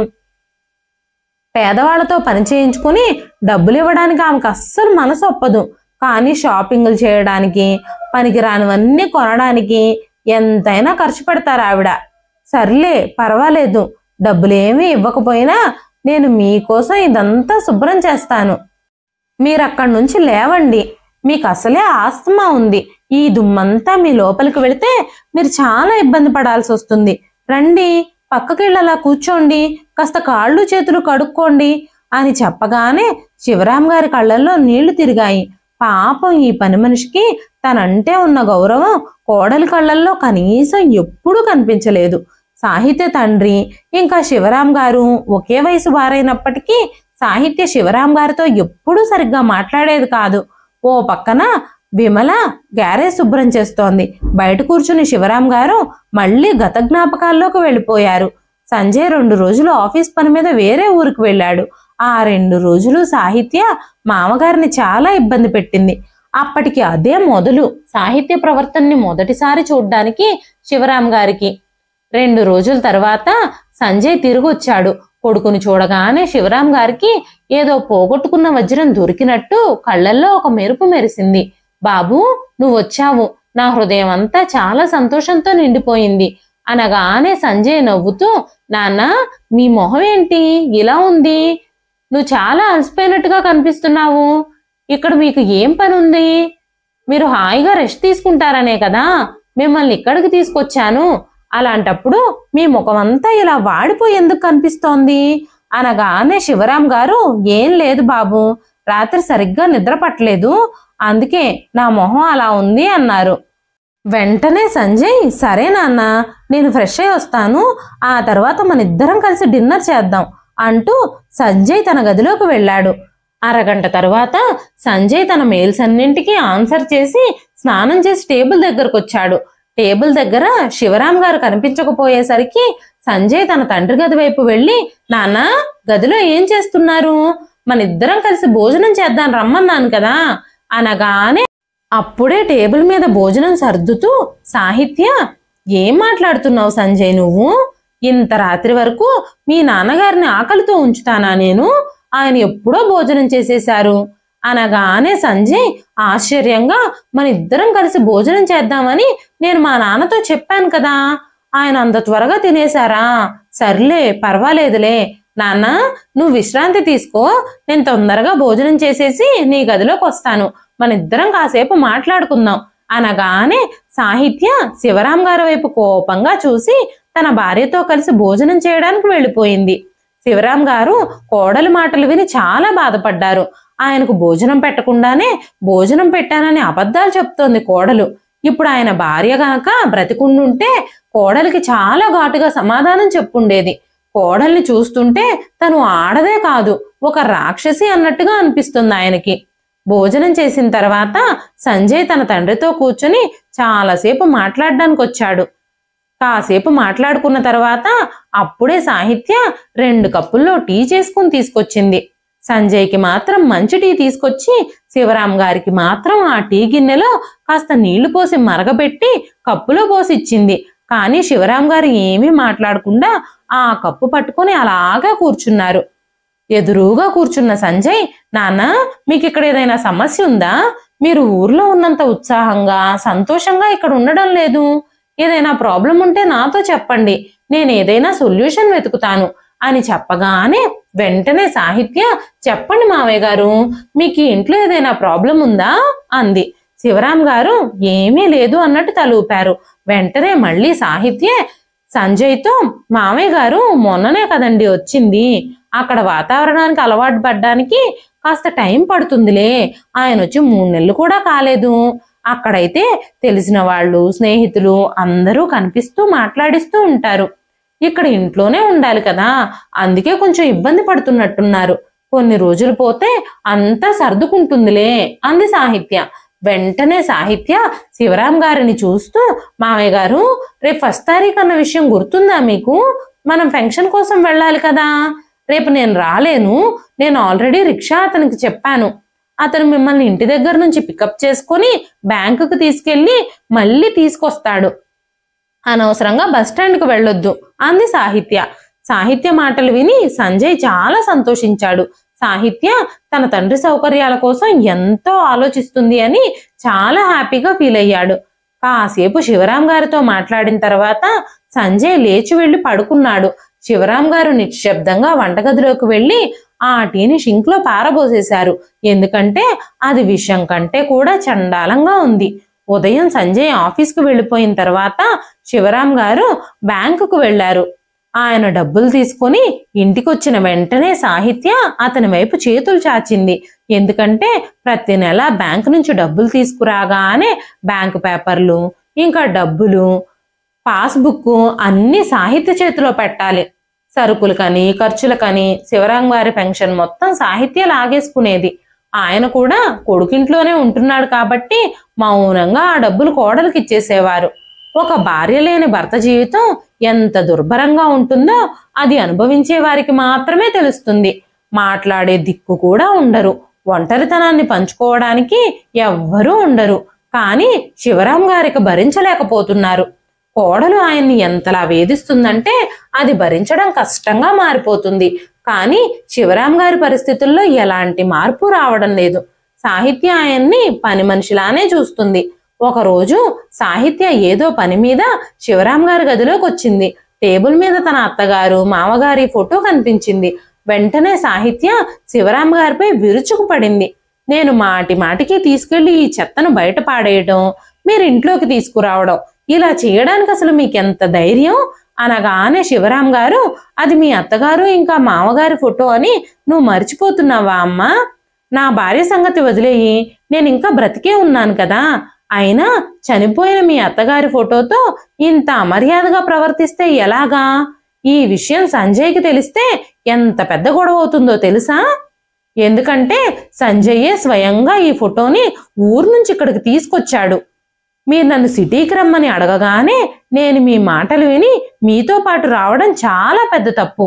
B: పేదవాళ్లతో పని చేయించుకుని డబ్బులు ఇవ్వడానికి ఆమెకు అస్సలు మనసు ఒప్పదు. కానీ షాపింగ్లు చేయడానికి, పనికిరానివన్నీ కొనడానికి ఎంతైనా ఖర్చు పెడతారు ఆవిడ. సర్లే పర్వాలేదు, డబ్బులేమీ ఇవ్వకపోయినా నేను మీకోసం ఇదంతా శుభ్రం చేస్తాను. మీరు అక్కడి నుంచి లేవండి, మీకు అసలే ఆస్తమా ఉంది. ఈ దుమ్మంతా మీ లోపలికి వెళితే మీరు చాలా ఇబ్బంది పడాల్సి వస్తుంది. రండి, పక్కకెళ్ళి అలా కూర్చోండి, కాస్త కాళ్ళు చేతులు కడుక్కోండి అని చెప్పగానే శివరాం గారి కళ్ళల్లో నీళ్లు తిరిగాయి. పాపం ఈ పని మనిషికి తనంటే ఉన్న గౌరవం కోడలి కళ్ళల్లో కనీసం ఎప్పుడూ కనిపించలేదు. సాహిత్య తండ్రి ఇంకా శివరాం గారు ఒకే వయసు వారైనప్పటికీ సాహిత్య శివరాం గారితో ఎప్పుడూ సరిగ్గా మాట్లాడేది కాదు. ఓ పక్కన విమల గ్యారేజ్ శుభ్రం చేస్తోంది. బయట కూర్చుని శివరాం గారు మళ్ళీ గత జ్ఞాపకాల్లోకి వెళ్ళిపోయారు. సంజయ్ 2 రోజులు ఆఫీస్ పని మీద వేరే ఊరికి వెళ్ళాడు. ఆ 2 రోజులు సాహిత్య మామగారిని చాలా ఇబ్బంది పెట్టింది. అప్పటికి అదే మొదలు సాహిత్య ప్రవర్తనని మొదటిసారి చూడ్డానికి శివరాం గారికి. 2 రోజుల తర్వాత సంజయ్ తిరిగొచ్చాడు. కొడుకుని చూడగానే శివరాం గారికి ఏదో పోగొట్టుకున్న వజ్రం దొరికినట్టు కళ్ళల్లో ఒక మెరుపు మెరిసింది. బాబు, నువ్వొచ్చావు, నా హృదయం అంతా చాలా సంతోషంతో నిండిపోయింది అనగానే సంజయ్ నవ్వుతూ, నాన్న, మీ మొహం ఏంటి ఇలా ఉంది? నువ్వు చాలా అలసిపోయినట్టుగా కనిపిస్తున్నావు. ఇక్కడ మీకు ఏం పని ఉంది? మీరు హాయిగా రెస్ట్ తీసుకుంటారనే కదా మిమ్మల్ని ఇక్కడికి తీసుకొచ్చాను. అలాంటప్పుడు మీ ముఖం అంతా ఇలా వాడిపోయి ఎందుకు కనిపిస్తోంది అనగానే శివరాం గారు, ఏం లేదు బాబు, రాత్రి సరిగ్గా నిద్ర పట్టలేదు, అందుకే నా మొహం అలా ఉంది అన్నారు. వెంటనే సంజయ్, సరే నాన్న, నేను ఫ్రెష్ అయి వస్తాను, ఆ తర్వాత మన ఇద్దరం కలిసి డిన్నర్ చేద్దాం అంటూ సంజయ్ తన గదిలోకి వెళ్ళాడు. అరగంట తర్వాత సంజయ్ తన మెయిల్స్ అన్నింటికీ ఆన్సర్ చేసి స్నానం చేసి టేబుల్ దగ్గరకు వచ్చాడు. టేబుల్ దగ్గర శివరాం గారు కనిపించకపోయేసరికి సంజయ్ తన తండ్రి గది వైపు వెళ్ళి, నాన్న, గదిలో ఏం చేస్తున్నారు? మన ఇద్దరం కలిసి భోజనం చేద్దాం రమ్మన్నాను కదా అనగానే అప్పుడే టేబుల్ మీద భోజనం సర్దుతూ సాహిత్య, ఏం మాట్లాడుతున్నావు సంజయ్ నువ్వు? ఇంత రాత్రి వరకు మీ నాన్నగారిని ఆకలితో ఉంచుతానా నేను? ఆయన ఎప్పుడో భోజనం చేసేశారు అనగానే సంజయ్ ఆశ్చర్యంగా, మన ఇద్దరం కలిసి భోజనం చేద్దామని నేను మా నాన్నతో చెప్పాను కదా, ఆయన అంత త్వరగా తినేశారా? సర్లే, పర్వాలేదులే నాన్న, నువ్వు విశ్రాంతి తీసుకో, నేను తొందరగా భోజనం చేసేసి నీ గదిలోకి వస్తాను, మన ఇద్దరం కాసేపు మాట్లాడుకుందాం అనగానే సాహిత్య శివరాం గారి వైపు కోపంగా చూసి తన భార్యతో కలిసి భోజనం చేయడానికి వెళ్ళిపోయింది. శివరాం గారు కోడలి మాటలు విని చాలా బాధపడ్డారు. ఆయనకు భోజనం పెట్టకుండానే భోజనం పెట్టానని అబద్ధాలు చెప్తోంది కోడలు. ఇప్పుడు ఆయన భార్య గనక బ్రతికుండుంటే కోడలికి చాలా ఘాటుగా సమాధానం చెప్పుండేది. కోడల్ని చూస్తుంటే తను ఆడదే కాదు, ఒక రాక్షసి అన్నట్టుగా అనిపిస్తుంది ఆయనకి. భోజనం చేసిన తర్వాత సంజయ్ తన తండ్రితో కూర్చుని చాలాసేపు మాట్లాడడానికి వచ్చాడు. కాసేపు మాట్లాడుకున్న తర్వాత అప్పుడే సాహిత్య 2 కప్పుల్లో టీ చేసుకుని తీసుకొచ్చింది. సంజయ్కి మాత్రం మంచి టీ తీసుకొచ్చి శివరాం గారికి మాత్రం ఆ టీ గిన్నెలో కాస్త నీళ్లు పోసి మరగబెట్టి కప్పులో పోసి ఇచ్చింది. కానీ శివరాం గారు ఏమీ మాట్లాడకుండా ఆ కప్పు పట్టుకొని అలాగా కూర్చున్నారు. ఎదురుగా కూర్చున్న సంజయ్, నాన్న, మీకు ఇక్కడ ఏదైనా సమస్య ఉందా? మీరు ఊర్లో ఉన్నంత ఉత్సాహంగా సంతోషంగా ఇక్కడ ఉండడం లేదు. ఏదైనా ప్రాబ్లం ఉంటే నాతో చెప్పండి, నేను ఏదైనా సొల్యూషన్ వెతుకుతాను అని చెప్పగానే వెంటనే సాహిత్య, చెప్పండి మావయ్య గారు, మీకు ఇంట్లో ఏదైనా ప్రాబ్లం ఉందా అంది. శివరాం గారు ఏమీ లేదు అన్నట్టు తలూపారు. వెంటనే మళ్ళీ సాహిత్య సంజయ్తో, మామయ్య గారు మొన్ననే కదండి వచ్చింది, అక్కడ వాతావరణానికి అలవాటు పడ్డానికి కాస్త టైం పడుతుందిలే, ఆయన వచ్చి 3 నెలలు కూడా కాలేదు. అక్కడైతే తెలిసిన వాళ్ళు, స్నేహితులు అందరూ కనిపిస్తూ మాట్లాడిస్తూ ఉంటారు. ఇక్కడ ఇంట్లోనే ఉండాలి కదా, అందుకే కొంచెం ఇబ్బంది పడుతున్నట్టున్నారు. కొన్ని రోజులు పోతే అంతా సర్దుకుంటుందిలే అంది సాహిత్య. వెంటనే సాహిత్య శివరాం గారిని చూస్తూ, మామయ్య గారు, రేపు 1 తారీఖు అన్న విషయం గుర్తుందా మీకు? మనం ఫంక్షన్ కోసం వెళ్ళాలి కదా, రేపు నేను రాలేను, నేను ఆల్రెడీ రిక్షా అతనికి చెప్పాను, అతను మిమ్మల్ని ఇంటి దగ్గర నుంచి పికప్ చేసుకొని బ్యాంకుకు తీసుకెళ్లి మళ్ళీ తీసుకొస్తాడు, అనవసరంగా బస్టాండ్కు వెళ్ళొద్దు అంది సాహిత్య. సాహిత్య మాటలు విని సంజయ్ చాలా సంతోషించాడు. సాహిత్య తన తండ్రి సౌకర్యాల కోసం ఎంతో ఆలోచిస్తుంది అని చాలా హ్యాపీగా ఫీల్ అయ్యాడు. కాసేపు శివరాం గారితో మాట్లాడిన తర్వాత సంజయ్ లేచి వెళ్లి పడుకున్నాడు. శివరాం గారు నిశ్శబ్దంగా వంటగదిలోకి వెళ్లి ఆ టీని షింక్ లో పారబోసేశారు. ఎందుకంటే అది విషం కంటే కూడా చండాలంగా ఉంది. ఉదయం సంజయ్ ఆఫీస్కు వెళ్ళిపోయిన తర్వాత శివరాం గారు బ్యాంకుకు వెళ్లారు. ఆయన డబ్బులు తీసుకుని ఇంటికొచ్చిన వెంటనే సాహిత్య అతని వైపు చేతులు చాచింది. ఎందుకంటే ప్రతి నెల బ్యాంకు నుంచి డబ్బులు తీసుకురాగానే బ్యాంకు పేపర్లు, ఇంకా డబ్బులు, పాస్బుక్ అన్ని సాహిత్య చేతిలో పెట్టాలి. సరుకులకని ఖర్చులకని శివరాం గారి పెన్షన్ మొత్తం సాహిత్య లాగేసుకునేది. ఆయన కూడా కొడుకింట్లోనే ఉంటున్నాడు కాబట్టి మౌనంగా ఆ డబ్బులు కోడలికి ఇచ్చేసేవారు. ఒక భార్య లేని భర్త జీవితం ఎంత దుర్భరంగా ఉంటుందో అది అనుభవించే వారికి మాత్రమే తెలుస్తుంది. మాట్లాడే దిక్కు కూడా ఉండరు, ఒంటరితనాన్ని పంచుకోవడానికి ఎవ్వరూ ఉండరు. కానీ శివరాం గారికి భరించలేకపోతున్నారు. కోడలు ఆయన్ని ఎంతలా వేధిస్తుందంటే అది భరించడం కష్టంగా మారిపోతుంది. కానీ శివరాం గారి పరిస్థితుల్లో ఎలాంటి మార్పు రావడం లేదు. సాహిత్య ఆయన్ని పని మనిషిలానే చూస్తుంది. ఒకరోజు సాహిత్య ఏదో పని మీద శివరాం గారి గదిలోకి వచ్చింది. టేబుల్ మీద తన అత్తగారు, మామగారి ఫోటో కనిపించింది. వెంటనే సాహిత్య శివరాం గారిపై విరుచుకు పడింది. నేను మాటి మాటికి తీసుకెళ్లి ఈ చెత్తను బయట పాడేయడం, మీరు ఇంట్లోకి తీసుకురావడం, ఇలా చేయడానికి అసలు మీకెంత ధైర్యం అనగానే శివరాం గారు, అది మీ అత్తగారు ఇంకా మామగారి ఫోటో అని నువ్వు మర్చిపోతున్నావా అమ్మా? నా భార్య సంగతి వదిలేయి, నేను ఇంకా బ్రతికే ఉన్నాను కదా. అయినా చనిపోయిన మీ అత్తగారి ఫోటోతో ఇంత అమర్యాదగా ప్రవర్తిస్తే ఎలాగా? ఈ విషయం సంజయ్కి తెలిస్తే ఎంత పెద్ద గొడవ అవుతుందో తెలుసా? ఎందుకంటే సంజయ్యే స్వయంగా ఈ ఫోటోని ఊరు నుంచి ఇక్కడికి తీసుకొచ్చాడు. మీరు నన్ను సిటీకి రమ్మని అడగగానే నేను మీ మాటలు విని మీతో పాటు రావడం చాలా పెద్ద తప్పు.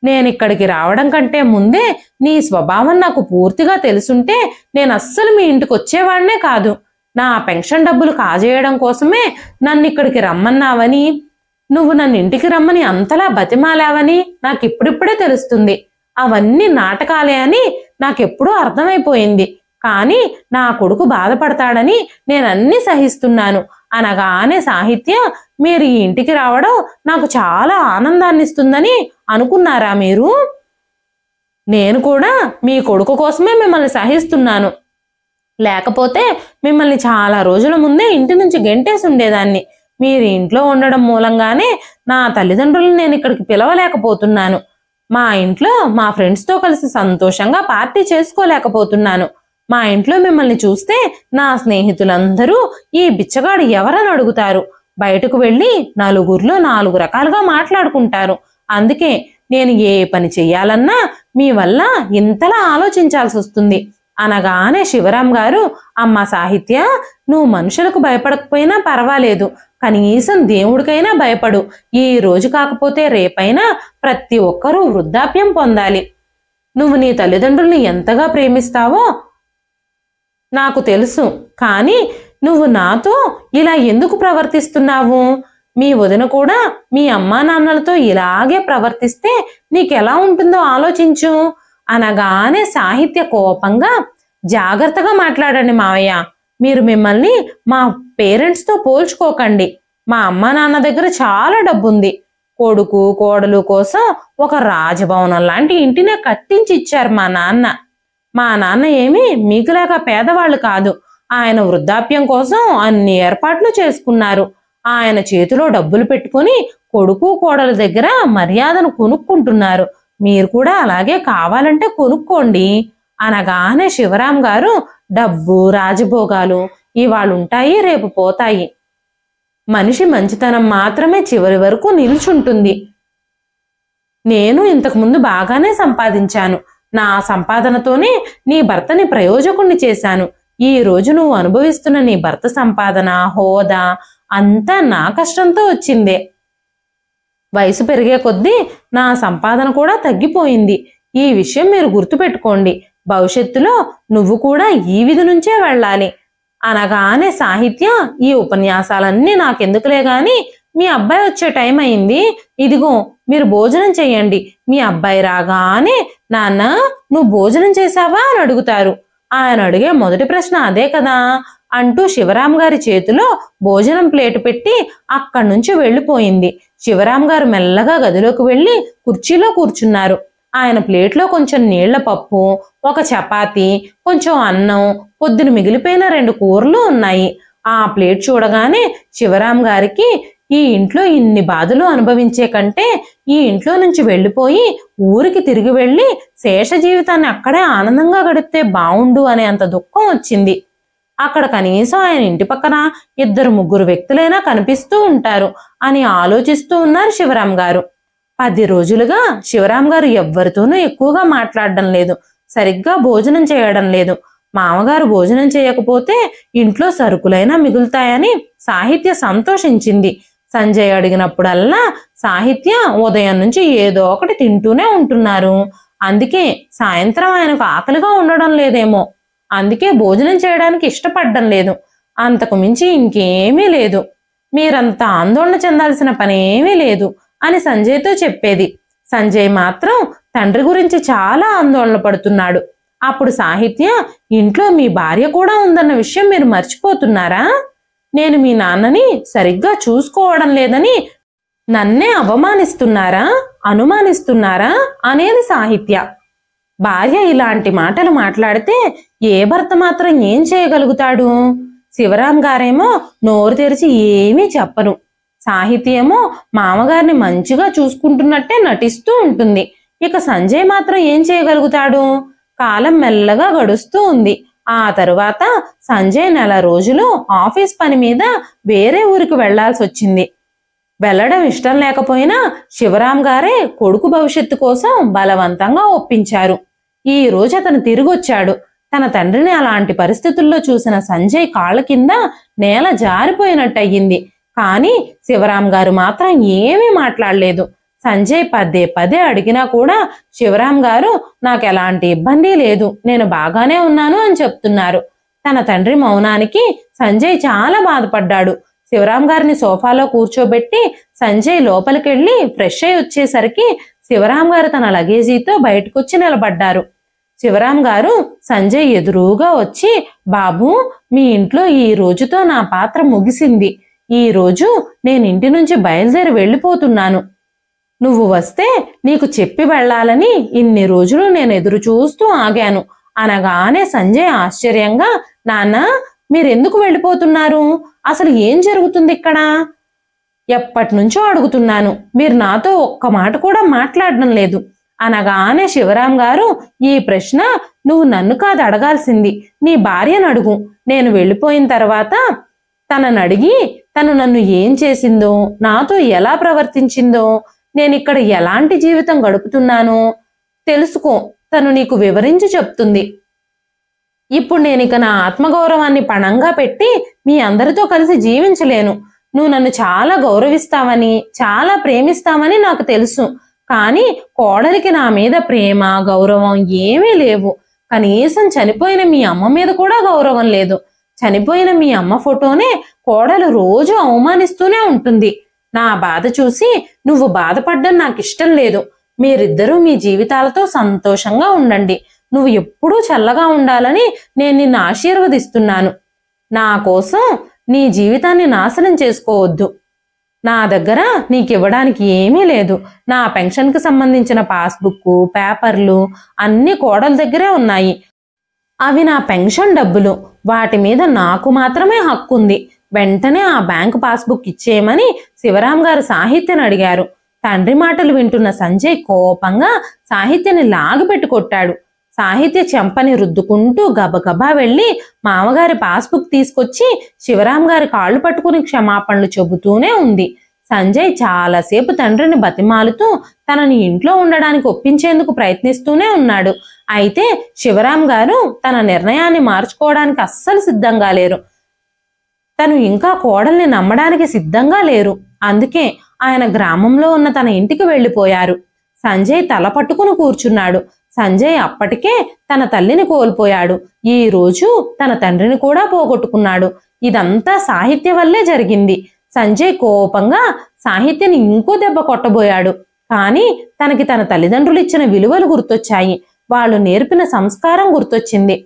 B: నేను ఇక్కడికి రావడం కంటే ముందే నీ స్వభావం నాకు పూర్తిగా తెలుసుంటే నేను అస్సలు మీ ఇంటికి వచ్చేవాడినే కాదు. నా పెన్షన్ డబ్బులు కాజేయడం కోసమే నన్ను ఇక్కడికి రమ్మన్నావని, నువ్వు నన్ను ఇంటికి రమ్మని అంతలా బతిమాలావని నాకు ఇప్పుడిప్పుడే తెలుస్తుంది. అవన్నీ నాటకాలే అని నాకెప్పుడూ అర్థమైపోయింది. కానీ నా కొడుకు బాధపడతాడని నేనన్నీ సహిస్తున్నాను అనగానే సాహిత్య, మీరు ఈ ఇంటికి రావడం నాకు చాలా ఆనందాన్ని ఇస్తుందని అనుకున్నారా మీరు? నేను కూడా మీ కొడుకు కోసమే మిమ్మల్ని సహిస్తున్నాను. లేకపోతే మిమ్మల్ని చాలా రోజుల ముందే ఇంటి నుంచి గెంటేసి ఉండేదాన్ని. మీరు ఇంట్లో ఉండడం మూలంగానే నా తల్లిదండ్రులను నేను ఇక్కడికి పిలవలేకపోతున్నాను. మా ఇంట్లో మా ఫ్రెండ్స్తో కలిసి సంతోషంగా పార్టీ చేసుకోలేకపోతున్నాను. మా ఇంట్లో మిమ్మల్ని చూస్తే నా స్నేహితులందరూ ఈ బిచ్చగాడు ఎవరని అడుగుతారు. బయటకు వెళ్ళి నలుగురిలో 4 రకాలుగా మాట్లాడుకుంటారు. అందుకే నేను ఏ పని చెయ్యాలన్నా మీ వల్ల ఇంతలా ఆలోచించాల్సి వస్తుంది అనగానే శివరాం గారు, అమ్మ సాహిత్య, నువ్వు మనుషులకు భయపడకపోయినా పర్వాలేదు, కనీసం దేవుడికైనా భయపడు. ఈ రోజు కాకపోతే రేపైనా ప్రతి ఒక్కరూ వృద్ధాప్యం పొందాలి. నువ్వు నీ తల్లిదండ్రుల్ని ఎంతగా ప్రేమిస్తావో నాకు తెలుసు. కానీ నువ్వు నాతో ఇలా ఎందుకు ప్రవర్తిస్తున్నావు? మీ వదిన కూడా మీ అమ్మా నాన్నలతో ఇలాగే ప్రవర్తిస్తే నీకెలా ఉంటుందో ఆలోచించు అనగానే సాహిత్య కోపంగా, జాగ్రత్తగా మాట్లాడండి మావయ్య. మీరు మిమ్మల్ని మా పేరెంట్స్తో పోల్చుకోకండి. మా అమ్మా నాన్న దగ్గర చాలా డబ్బుంది. కొడుకు కోడలు కోసం ఒక రాజభవనం లాంటి ఇంటినే కట్టించి ఇచ్చారు మా నాన్న. మా నాన్న ఏమీ మీకులాగా పేదవాళ్ళు కాదు. ఆయన వృద్ధాప్యం కోసం అన్ని ఏర్పాట్లు చేసుకున్నారు. ఆయన చేతిలో డబ్బులు పెట్టుకుని కొడుకు కోడల దగ్గర మర్యాదను కొనుక్కుంటున్నారు. మీరు కూడా అలాగే కావాలంటే కొనుక్కోండి అనగానే శివరాం గారు, డబ్బు రాజభోగాలు ఇవాళుంటాయి, రేపు పోతాయి. మనిషి మంచితనం మాత్రమే చివరి వరకు నిల్చుంటుంది. నేను ఇంతకుముందు బాగానే సంపాదించాను. నా సంపాదనతోనే నీ భర్తని ప్రయోజకుణ్ణి చేశాను. ఈ రోజు నువ్వు అనుభవిస్తున్న నీ భర్త సంపాదన, హోదా అంతా నా కష్టంతో వచ్చిందే. వయసు పెరిగే కొద్దీ నా సంపాదన కూడా తగ్గిపోయింది. ఈ విషయం మీరు గుర్తుపెట్టుకోండి. భవిష్యత్తులో నువ్వు కూడా ఈ విధి నుంచే వెళ్ళాలి అనగానే సాహిత్య, ఈ ఉపన్యాసాలన్నీ నాకెందుకులే గాని మీ అబ్బాయి వచ్చే టైం అయింది, ఇదిగో మీరు భోజనం చెయ్యండి. మీ అబ్బాయి రాగానే నాన్న నువ్వు భోజనం చేశావా అని అడుగుతారు. ఆయన అడిగే మొదటి ప్రశ్న అదే కదా అంటూ శివరాం గారి చేతిలో భోజనం ప్లేటు పెట్టి అక్కడి నుంచి వెళ్ళిపోయింది. శివరాం గారు మెల్లగా గదిలోకి వెళ్ళి కుర్చీలో కూర్చున్నారు. ఆయన ప్లేట్లో కొంచెం నీళ్ల పప్పు, ఒక చపాతీ, కొంచెం అన్నం, పొద్దున మిగిలిపోయిన 2 కూరలు ఉన్నాయి. ఆ ప్లేట్ చూడగానే శివరాం గారికి ఈ ఇంట్లో ఇన్ని బాధలు అనుభవించే కంటే ఈ ఇంట్లో నుంచి వెళ్ళిపోయి ఊరికి తిరిగి వెళ్ళి శేష జీవితాన్ని అక్కడే ఆనందంగా గడిపితే బావుండు అనే అంత దుఃఖం వచ్చింది. అక్కడ కనీసం ఆయన ఇంటి పక్కన 2-3 వ్యక్తులైనా కనిపిస్తూ ఉంటారు అని ఆలోచిస్తూ ఉన్నారు శివరాం గారు. 10 రోజులుగా శివరాం గారు ఎవ్వరితోనూ ఎక్కువగా మాట్లాడడం లేదు, సరిగ్గా భోజనం చేయడం లేదు. మామగారు భోజనం చేయకపోతే ఇంట్లో సరుకులైనా మిగులుతాయని సాహిత్య సంతోషించింది. సంజయ్ అడిగినప్పుడల్లా సాహిత్య ఉదయం నుంచి ఏదో ఒకటి తింటూనే ఉంటున్నారు. అందుకే సాయంత్రం ఆయనకు ఆకలిగా ఉండడం లేదేమో, అందుకే భోజనం చేయడానికి ఇష్టపడడం లేదు. అంతకు మించి ఇంకేమీ లేదు. మీరంత ఆందోళన చెందాల్సిన పనేమీ లేదు అని సంజయ్తో చెప్పేది. సంజయ్ మాత్రం తండ్రి గురించి చాలా ఆందోళన పడుతున్నాడు. అప్పుడు సాహిత్య, ఇంట్లో మీ భార్య కూడా ఉందన్న విషయం మీరు మర్చిపోతున్నారా? నేను మీ నాన్నని సరిగ్గా చూసుకోవడం లేదని నన్నే అవమానిస్తున్నారా, అనుమానిస్తున్నారా అనేది సాహిత్య. భార్య ఇలాంటి మాటలు మాట్లాడితే ఏ భర్త మాత్రం ఏం చేయగలుగుతాడు? శివరాం గారేమో నోరు తెరిచి ఏమీ చెప్పరు. సాహిత్యేమో మామగారిని మంచిగా చూసుకుంటున్నట్టే నటిస్తూ ఉంటుంది. ఇక సంజయ్ మాత్రం ఏం చేయగలుగుతాడు? కాలం మెల్లగా గడుస్తూ ఉంది. ఆ తరువాత సంజయ్ నెల రోజులు ఆఫీస్ పని మీద వేరే ఊరికి వెళ్లాల్సి వచ్చింది. వెళ్లడం ఇష్టం లేకపోయినా శివరాం గారే కొడుకు భవిష్యత్తు కోసం బలవంతంగా ఒప్పించారు. ఈ రోజు అతను తిరిగొచ్చాడు. తన తండ్రిని అలాంటి పరిస్థితుల్లో చూసిన సంజయ్ కాళ్ళ కింద నేల జారిపోయినట్టయింది. కానీ శివరాం గారు మాత్రం ఏమీ మాట్లాడలేదు. సంజయ్ పదే పదే అడిగినా కూడా శివరాం గారు నాకెలాంటి ఇబ్బంది లేదు, నేను బాగానే ఉన్నాను అని చెప్తున్నారు. తన తండ్రి మౌనానికి సంజయ్ చాలా బాధపడ్డాడు. శివరాం గారిని సోఫాలో కూర్చోబెట్టి సంజయ్ లోపలికెళ్ళి ఫ్రెష్ అయి వచ్చేసరికి శివరాం గారు తన లగేజీతో బయటకొచ్చి నిలబడ్డారు. శివరాం గారు సంజయ్ ఎదురుగా వచ్చి, బాబు, మీ ఇంట్లో ఈ రోజుతో నా పాత్ర ముగిసింది. ఈ రోజు నేను ఇంటి నుంచి బయలుదేరి వెళ్ళిపోతున్నాను. నువ్వు వస్తే నీకు చెప్పి వెళ్ళాలని ఇన్ని రోజులు నేను ఎదురు చూస్తూ ఆగాను అనగానే సంజయ్ ఆశ్చర్యంగా, నాన్న, మీరెందుకు వెళ్ళిపోతున్నారు? అసలు ఏం జరుగుతుంది ఇక్కడ? ఎప్పటి నుంచో అడుగుతున్నాను, మీరు నాతో ఒక్క మాట కూడా మాట్లాడడం లేదు అనగానే శివరాం గారు, ఈ ప్రశ్న నువ్వు నన్ను కాదు అడగాల్సింది, నీ భార్యను అడుగు. నేను వెళ్ళిపోయిన తర్వాత తనను అడిగి తను నన్ను ఏం చేసిందో, నాతో ఎలా ప్రవర్తించిందో, నేనిక్కడ ఎలాంటి జీవితం గడుపుతున్నానో తెలుసుకో. తను నీకు వివరించి చెప్తుంది. ఇప్పుడు నేనిక నా ఆత్మగౌరవాన్ని పణంగా పెట్టి మీ అందరితో కలిసి జీవించలేను. నువ్వు నన్ను చాలా గౌరవిస్తావని, చాలా ప్రేమిస్తావని నాకు తెలుసు. కానీ కోడలికి నా మీద ప్రేమ, గౌరవం ఏమీ లేవు. కనీసం చనిపోయిన మీ అమ్మ మీద కూడా గౌరవం లేదు. చనిపోయిన మీ అమ్మ ఫోటోనే కోడలు రోజు అవమానిస్తూనే ఉంటుంది. నా బాధ చూసి నువ్వు బాధపడ్డం నాకు ఇష్టం లేదు. మీరిద్దరూ మీ జీవితాలతో సంతోషంగా ఉండండి. నువ్వు ఎప్పుడూ చల్లగా ఉండాలని నేను నిన్ను ఆశీర్వదిస్తున్నాను. నా కోసం నీ జీవితాన్ని నాశనం చేసుకోవద్దు. నా దగ్గర నీకివ్వడానికి ఏమీ లేదు. నా పెన్షన్కి సంబంధించిన పాస్బుక్, పేపర్లు అన్ని కోడల దగ్గరే ఉన్నాయి. అవి నా పెన్షన్ డబ్బులు. వాటి మీద నాకు మాత్రమే హక్కు ఉంది. వెంటనే ఆ బ్యాంకు పాస్బుక్ ఇచ్చేయమని శివరాం గారు సాహిత్యని అడిగారు. తండ్రి మాటలు వింటున్న సంజయ్ కోపంగా సాహిత్యని లాగిపెట్టి కొట్టాడు. సాహిత్య చెంపని రుద్దుకుంటూ గబగబా వెళ్లి మామగారి పాస్బుక్ తీసుకొచ్చి శివరాం గారి కాళ్ళు పట్టుకుని క్షమాపణలు చెబుతూనే ఉంది. సంజయ్ చాలాసేపు తండ్రిని బతిమాలుతూ తనని ఇంట్లో ఉండడానికి ఒప్పించేందుకు ప్రయత్నిస్తూనే ఉన్నాడు. అయితే శివరాం గారు తన నిర్ణయాన్ని మార్చుకోవడానికి అస్సలు సిద్ధంగా లేరు. తను ఇంకా కోడల్ని నమ్మడానికి సిద్ధంగా లేరు. అందుకే ఆయన గ్రామంలో ఉన్న తన ఇంటికి వెళ్ళిపోయారు. సంజయ్ తల పట్టుకుని కూర్చున్నాడు. సంజయ్ అప్పటికే తన తల్లిని కోల్పోయాడు. ఈ రోజు తన తండ్రిని కూడా పోగొట్టుకున్నాడు. ఇదంతా సాహిత్య వల్లే జరిగింది. సంజయ్ కోపంగా సాహిత్యని ఇంకో దెబ్బ కొట్టబోయాడు. కానీ తనకి తన తల్లిదండ్రులు ఇచ్చిన విలువలు గుర్తొచ్చాయి. వాళ్ళు నేర్పిన సంస్కారం గుర్తొచ్చింది.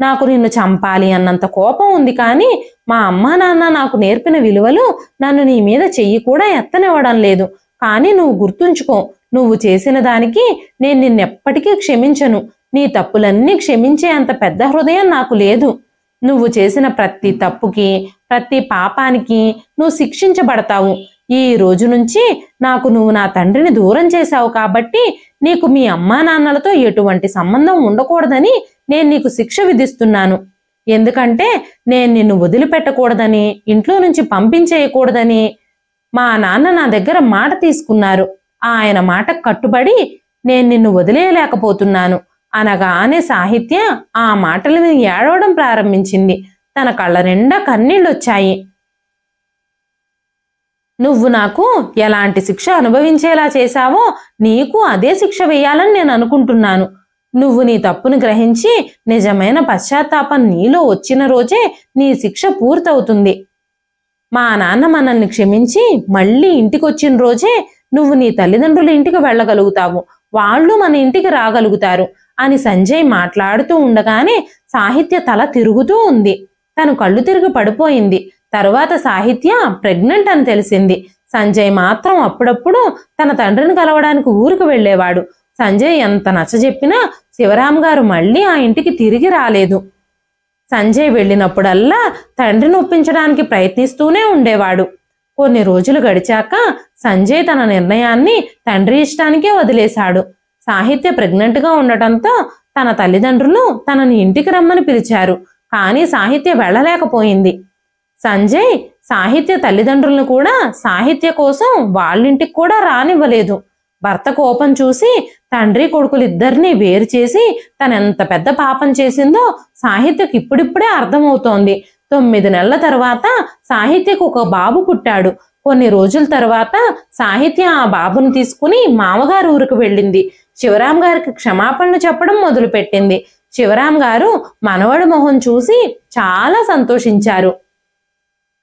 B: నాకు నిన్ను చంపాలి అన్నంత కోపం ఉంది, కానీ మా అమ్మా నాన్న నాకు నేర్పిన విలువలు నన్ను నీ మీద చెయ్యి కూడా ఎత్తనివ్వడం లేదు. కానీ నువ్వు గుర్తుంచుకో, నువ్వు చేసిన దానికి నేను నిన్నెప్పటికీ క్షమించను. నీ తప్పులన్నీ క్షమించే అంత పెద్ద హృదయం నాకు లేదు. నువ్వు చేసిన ప్రతి తప్పుకి, ప్రతి పాపానికి నువ్వు శిక్షించబడతావు. ఈ రోజు నుంచి నాకు నువ్వు నా తండ్రిని దూరం చేశావు కాబట్టి నీకు మీ అమ్మా నాన్నలతో ఎటువంటి సంబంధం ఉండకూడదని నేను నీకు శిక్ష విధిస్తున్నాను. ఎందుకంటే నేను నిన్ను వదిలిపెట్టకూడదని, ఇంట్లో నుంచి పంపించేయకూడదని మా నాన్న నా దగ్గర మాట తీసుకున్నారు. ఆయన మాటకు కట్టుబడి నేను నిన్ను వదిలేయలేకపోతున్నాను అనగానే సాహిత్య ఆ మాటలు విని ఏడవడం ప్రారంభించింది. తన కళ్ళ నిండా కన్నీళ్ళొచ్చాయి. నువ్వు నాకు ఎలాంటి శిక్ష అనుభవించేలా చేశావో నీకు అదే శిక్ష వేయాలని నేను అనుకుంటున్నాను. నువ్వు నీ తప్పును గ్రహించి నిజమైన పశ్చాత్తాపం నీలో వచ్చిన రోజే నీ శిక్ష పూర్తవుతుంది. మా నాన్న మనల్ని క్షమించి మళ్ళీ ఇంటికొచ్చిన రోజే నువ్వు నీ తల్లిదండ్రుల ఇంటికి వెళ్ళగలుగుతావు. వాళ్ళు మన ఇంటికి రాగలుగుతారు అని సంజయ్ మాట్లాడుతూ ఉండగానే సాహిత్య తల తిరుగుతూ ఉంది. తను కళ్ళు తిరిగి పడిపోయింది. తరువాత సాహిత్య ప్రెగ్నెంట్ అని తెలిసింది. సంజయ్ మాత్రం అప్పుడప్పుడు తన తండ్రిని కలవడానికి ఊరికి వెళ్ళేవాడు. సంజయ్ ఎంత నచ్చజెప్పినా శివరాం గారు మళ్ళీ ఆ ఇంటికి తిరిగి రాలేదు. సంజయ్ వెళ్ళినప్పుడల్లా తండ్రిని ఒప్పించడానికి ప్రయత్నిస్తూనే ఉండేవాడు. కొన్ని రోజులు గడిచాక సంజయ్ తన నిర్ణయాన్ని తండ్రి ఇష్టానికే వదిలేశాడు. సాహిత్య ప్రెగ్నెంట్గా ఉండటంతో తన తల్లిదండ్రులు తనని ఇంటికి రమ్మని పిలిచారు. కానీ సాహిత్య వెళ్ళలేకపోయింది. సంజయ్ సాహిత్య తల్లిదండ్రులను కూడా సాహిత్య కోసం వాళ్ళింటికి కూడా రానివ్వలేదు. భర్త కోపం చూసి తండ్రి కొడుకులిద్దరినీ వేరు చేసి తనెంత పెద్ద పాపం చేసిందో సాహిత్యకు ఇప్పుడిప్పుడే అర్థమవుతోంది. 9 నెలల తర్వాత సాహిత్యకు ఒక బాబు పుట్టాడు. కొన్ని రోజుల తర్వాత సాహిత్య ఆ బాబును తీసుకుని మామగారు ఊరికి వెళ్ళింది. శివరాం గారికి క్షమాపణలు చెప్పడం మొదలుపెట్టింది. శివరాం గారు మనవడి మొహం చూసి చాలా సంతోషించారు.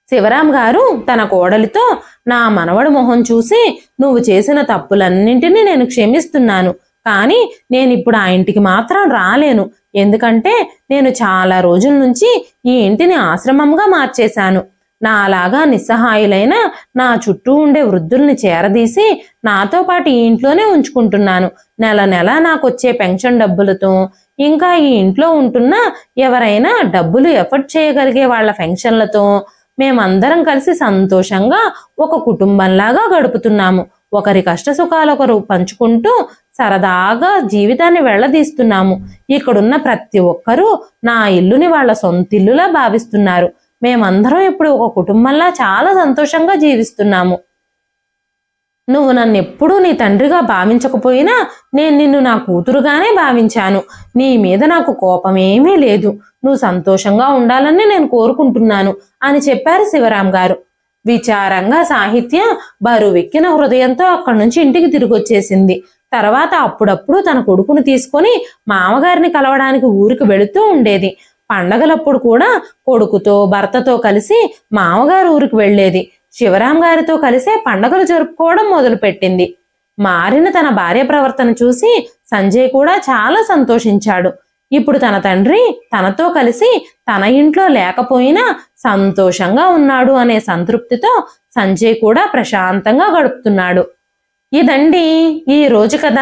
B: శివరాం గారు తన కోడలితో, నా మనవడి మొహం చూసి నువ్వు చేసిన తప్పులన్నింటినీ నేను క్షమిస్తున్నాను, కానీ నేను ఇప్పుడు ఆ ఇంటికి మాత్రం రాలేను. ఎందుకంటే నేను చాలా రోజుల నుంచి ఈ ఇంటిని ఆశ్రమంగా మార్చేశాను. నాలాగా నిస్సహాయులైన నా చుట్టూ ఉండే వృద్ధుల్ని చేరదీసి నాతో పాటు ఈ ఇంట్లోనే ఉంచుకుంటున్నాను. నెల నెల నాకొచ్చే పెన్షన్ డబ్బులతో, ఇంకా ఈ ఇంట్లో ఉంటున్న ఎవరైనా డబ్బులు ఎఫర్ట్ చేయగలిగే వాళ్ళ పెన్షన్లతో మేమందరం కలిసి సంతోషంగా ఒక కుటుంబంలాగా గడుపుతున్నాము. ఒకరి కష్ట సుఖాలు ఒకరు పంచుకుంటూ సరదాగా జీవితాన్ని వెళ్లదీస్తున్నాము. ఇక్కడున్న ప్రతి ఒక్కరూ నా ఇల్లుని వాళ్ళ సొంతిల్లులా భావిస్తున్నారు. మేమందరం ఇప్పుడు ఒక కుటుంబంలా చాలా సంతోషంగా జీవిస్తున్నాము. నువ్వు నన్ను ఎప్పుడూ నీ తండ్రిగా భావించకపోయినా నేను నిన్ను నా కూతురుగానే భావించాను. నీ మీద నాకు కోపమేమీ లేదు. నువ్వు సంతోషంగా ఉండాలని నేను కోరుకుంటున్నాను అని చెప్పారు శివరాం గారు. విచారంగా సాహిత్య బరువెక్కిన హృదయంతో అక్కడి నుంచి ఇంటికి తిరిగి వచ్చేసింది. తర్వాత అప్పుడప్పుడు తన కొడుకును తీసుకొని మామగారిని కలవడానికి ఊరికి వెళుతూ ఉండేది. పండగలప్పుడు కూడా కొడుకుతో భర్తతో కలిసి మామగారు ఊరికి వెళ్లేది. శివరాం గారితో కలిసే పండగలు జరుపుకోవడం మొదలుపెట్టింది. మారిన తన భార్య ప్రవర్తన చూసి సంజయ్ కూడా చాలా సంతోషించాడు. ఇప్పుడు తన తండ్రి తనతో కలిసి తన ఇంట్లో లేకపోయినా సంతోషంగా ఉన్నాడు అనే సంతృప్తితో సంజయ్ కూడా ప్రశాంతంగా గడుపుతున్నాడు. ఇదండి ఈ రోజు కథ.